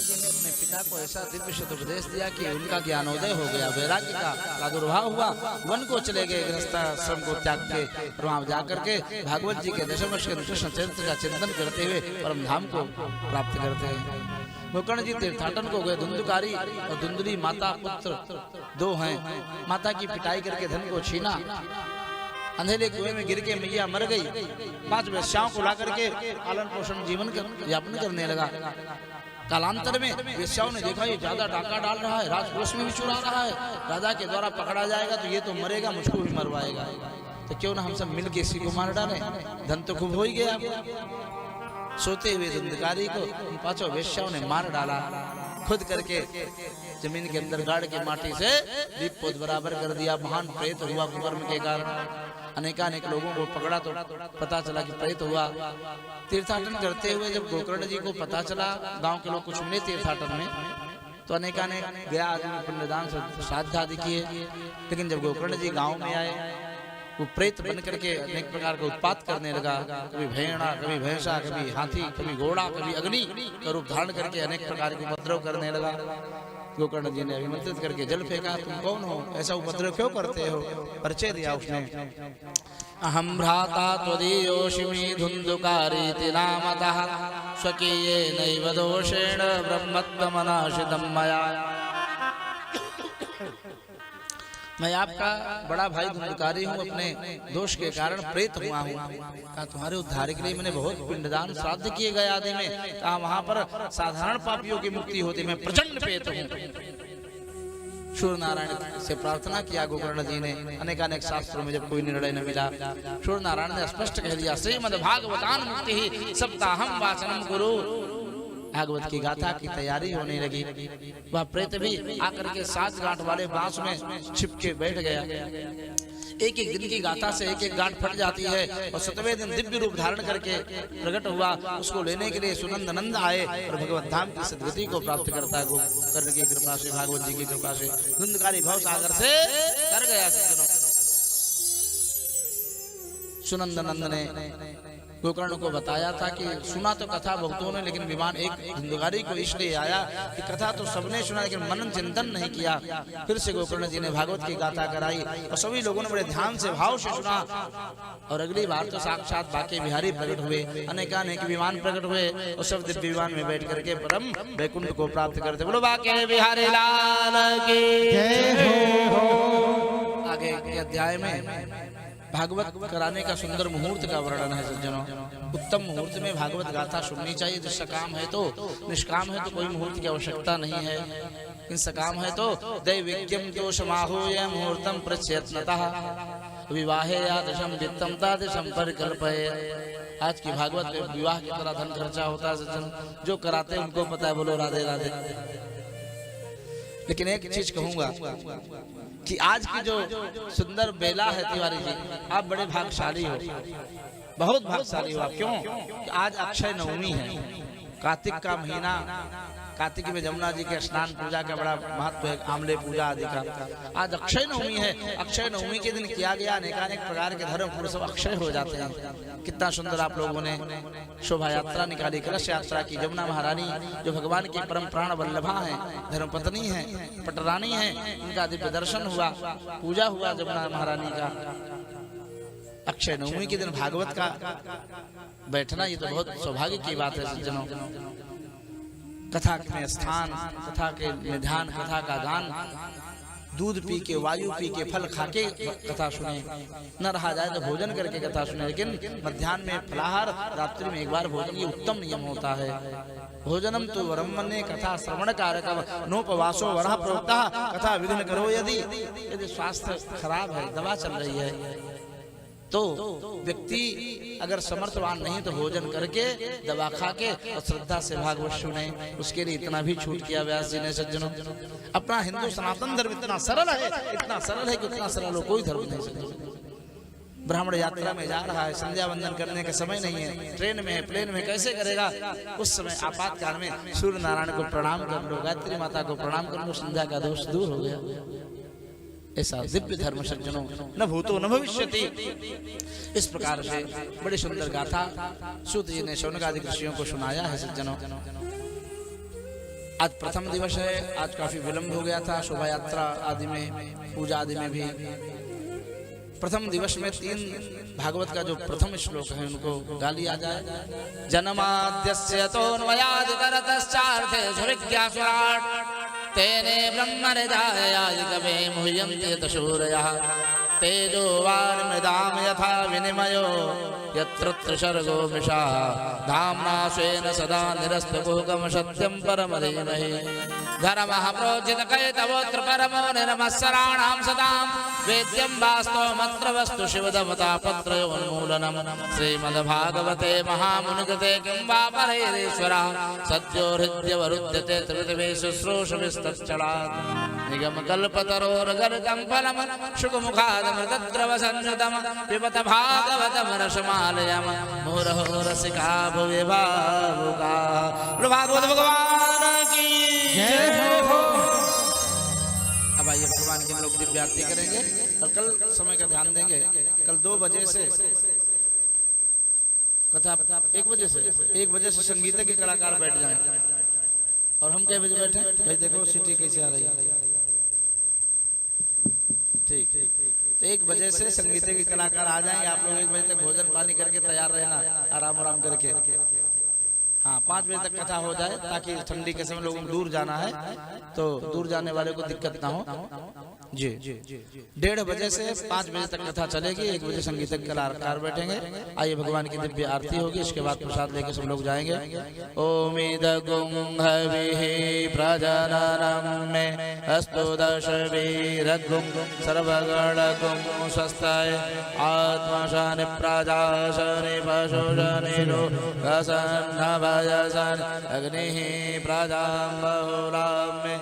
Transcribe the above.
जी ने अपने पिता को ऐसा दिव्य उपदेश दिया कि उनका ज्ञानोदय हो गया, वैराग्य का प्रादुर्भाव हुआ। वन को चले गए, गृहस्थाश्रम को त्याग के, और वहां जाकर के भागवत जी के दशमर्ष के कृष्ण चरित्र का चिंतन करते हुए परम धाम को प्राप्त करते हैं। गोकर्ण जी तीर्थाटन को गए। धुंधुकारी और धुंधुली माता पुत्र दो हैं। माता की पिटाई करके धन को छीना, अंधेरे कुएं में गिर के मैया मर गई। 5 वेश्याओं को ला करके पालन पोषण जीवन यापन करने लगा। कालांतर में वेश्याओं ने देखा ये ज्यादा डाका डाल रहा है, राजपुरुष में भी चुरा रहा है, राजा के द्वारा पकड़ा जाएगा तो ये तो मरेगा, मुझको भी मरवाएगा, तो क्यों ना हम सब मिलके इसी को मार डालें, धन तो खूब हो ही गया। सोते हुए धुंधकारी को 5 वेश्याओं ने मार डाला। खुद करके जमीन के अंदर गाड़ के माटी से दीप पोत बराबर कर दिया। महान प्रेत हुआ कुकर्म के कारण। अनेकानेक लोगों को पकड़ा तो पता चला कि प्रेत हुआ। तीर्थाटन करते हुए जब गोकर्ण जी को पता चला, गांव के लोग कुछ मिले तीर्थाटन में, तो अनेकानेक गया आदमी पिंडदान श्राद्ध आदि किए। लेकिन जब गोकर्ण जी गांव में आए, वो प्रेत बन करके अनेक प्रकार का उत्पात करने लगा। कभी भेड़ा, कभी भैंसा, कभी हाथी, कभी घोड़ा, कभी अग्नि का रूप धारण करके अनेक प्रकार के उपद्रव करने लगा। गोकर्ण जी ने अभिमंत्रित करके जल फेंका, तुम कौन हो, ऐसा उपद्रव क्यों करते हो? परिचय दिया उसने। अहम भ्राता त्वदीयोषिमि धुंधुकारीति नामतः स्वकीयेनैव दोषेण ब्रह्मत्वमनाशितं मया। मैं आपका बड़ा भाई धुंधुकारी हूँ, अपने दोष के कारण प्रेत हुआ हूँ। कहा तुम्हारे उद्धार के लिए मैंने बहुत पिंडदान श्राद्ध किए गए आदि में। कहा वहां पर साधारण पापियों की मुक्ति होती, मैं प्रचंड प्रेत हूँ। सूर्य नारायण से प्रार्थना किया गोकर्ण जी ने। अनेकानेक शास्त्रों में जब कोई निर्णय न मिला, सूर्य नारायण ने स्पष्ट कह दिया, श्रीमद् भागवतान मुक्ति ही सप्ताहम वाचनम गुरु। भागवत की गाथा की तैयारी होने लगी। वह प्रेत भी आकर के 7 गांठ वाले बांस में छिप के बैठ गया। एक एक दिन की गाथा से एक एक गांठ फट जाती है, और 7वें दिन दिव्य रूप धारण करके प्रकट हुआ। उसको लेने के लिए सुनंद नंद आए और भगवत धाम की सद्गति को प्राप्त करता है। गोकर्ण की कृपा से, भागवत जी की कृपा से धुंधकारी भव सागर से तर गया। सुनंद नंद ने गोकर्ण को बताया था कि सुना तो कथा भक्तों ने, लेकिन विमान एक धुंधकारी को इसलिए आया कि कथा तो सबने सुना, लेकिन मनन चिंतन नहीं किया। फिर से गोकर्ण जी ने भागवत की गाथा कराई और सभी लोगों ने बड़े ध्यान से भाव से सुना। और अगली बार तो साक्षात बाके बिहारी प्रकट हुए, अनेकानेक विमान प्रकट हुए और सब दिव्य विमान में बैठ करके परम वैकुंठ को प्राप्त करते। बोलो बाके बिहारी लाल की जय हो। आगे के अध्याय में भागवत कराने का सुंदर मुहूर्त का वर्णन है सज्जनों। उत्तम मुहूर्त में भागवत गाथा सुननी चाहिए। जो सकाम है तो, निष्काम है तो कोई मुहूर्त की आवश्यकता नहीं है। इन सकाम है तो दैविज्ञम दोषमाहूय मुहूर्तम प्रत्यत्नतः विवाहे यादृशम वित्तम तादृशम परिकल्पये। आज की भागवत में विवाह की तरह धन खर्चा होता है सज्जन, जो कराते हैं उनको पता है। बोलो राधे राधे। लेकिन एक चीज कहूंगा कि आज की जो सुंदर बेला है तिवारी जी, आप बड़े भाग्यशाली हो, बहुत भाग्यशाली हो आप। क्यों? कि आज अक्षय नवमी है, कार्तिक का महीना। कार्तिक में जमुना जी के स्नान पूजा का बड़ा महत्व है, आमले पूजा आदि का। आज अक्षय नवमी है। अक्षय नवमी के दिन किया गया अनेकानेक प्रकार के धर्म पूर्ण सब अक्षय हो जाते हैं। कितना सुंदर आप लोगों ने शोभा यात्रा निकाली, कलश यात्रा की। जमुना महारानी जो भगवान की परम प्राण वल्लभा है, धर्मपत्नी है, पटरानी है, उनका दिव्य दर्शन हुआ, पूजा हुआ जमुना महारानी का। अक्षय नवमी के दिन भागवत का बैठना ये तो बहुत सौभाग्य की बात है सज्जनों। कथा में स्थान, कथा के निधान, कथा का गान, दूध पी के, वायु पी के, फल खा के कथा सुने। न रहा जाए तो भोजन करके कथा सुने। लेकिन मध्याह्न में फलाहार, रात्रि में एक बार भोजन, ये उत्तम नियम होता है। भोजनम तो वरम मन्ये कथा श्रवण कारक नोपवासो वरः प्रोक्तः कथा विघ्न करो। यदि स्वास्थ्य खराब है, दवा चल रही है, तो व्यक्ति अगर समर्थवान नहीं तो भोजन करके, दवा खा के और श्रद्धा से भागवत सुने। उसके लिए इतना भी छूट किया व्यास जी ने सज्जनों। अपना हिंदू सनातन धर्म इतना सरल है, इतना सरल है कि उतना सरल हो कोई धर्म नहीं सज्जनों। ब्राह्मण यात्रा में जा रहा है, संध्या वंदन करने का समय नहीं है, ट्रेन में है, प्लेन में, कैसे करेगा? उस समय आपातकाल में सूर्य नारायण को प्रणाम कर लो, गायत्री माता को प्रणाम कर लो, संध्या का दोष दूर हो गया। ऐसा दिव्य धर्म सज्जनों न भूतो न भविष्यति। इस प्रकार से बड़ी सुंदर गाथा सूत जी ने शौनक आदि ऋषियों को सुनाया है सज्जनों। आज प्रथम दिवस है, आज काफी विलंब हो गया था शोभा यात्रा आदि में, पूजा आदि में भी। प्रथम दिवस में 3 भागवत का जो प्रथम श्लोक है उनको गा लिया जाए। जन्माद्यस्य तोन्वयादितरतश्चार्थे सुविज्ञासुराट् तेने ब्रह्मनिधायादिकवे मुह्यन्ति तशूरयः तेजो वारिमृदां यथा विनिमयो यत्र त्रिसर्गो मृषा धाम्ना स्वेन सदा निरस्तकुहकं सत्यं परं धीमहि धर्मः प्रोज्झितकैतवोऽत्र परमो निर्मत्सराणां सदां वेद्यं वास्तवमत्र वस्तु शिवदमतापत्रयोन्मूलनं श्रीमद्भागवते महामुनिकृते किं वा परैरीश्वरः सद्यो हृद्यवरुध्यते त्रिपृथिवी शुश्रूषविस्तच्चलात् निगमकल्पतरोर्गर्गं फलं शुकमुखादमृतद्रवसंयुतं पिबत भागवतं रसमालयं मुहुरहो रसिका भुवि भावुकाः। भागवत भगवान की जय हो। अब आइए भगवान के लोग दिव्य आरती करेंगे और कल समय का ध्यान देंगे। कल 2 बजे से कथा 1 बजे से संगीत के कलाकार बैठ जाएं। और हम क्या बजे बैठे भाई? देखो सिटी कैसे आ रही है। ठीक, तो 1 बजे से संगीत के कलाकार आ जाएंगे। आप लोग 1 बजे तक भोजन पानी करके तैयार रहना, आराम करके। हाँ, 5 बजे तक कथा हो जाए ताकि ठंडी के समय लोगों को दूर जाना है तो दूर जाने वाले को दिक्कत ना हो। जी 1:30 बजे से 5 बजे तक कथा चलेगी। 1 बजे संगीतज्ञ कलाकार बैठेंगे। आइए भगवान की दिव्य आरती होगी, इसके बाद प्रसाद लेके सब लोग जाएंगे। ओम इदगुं हविः प्रजननं मे अस्तु दशवीरगुं सर्वगणगुं स्वस्ताय आत्मशानि प्रजाशनि पशुशनि लोकसन्नभयसन् अग्निः प्रजां बहुलां मे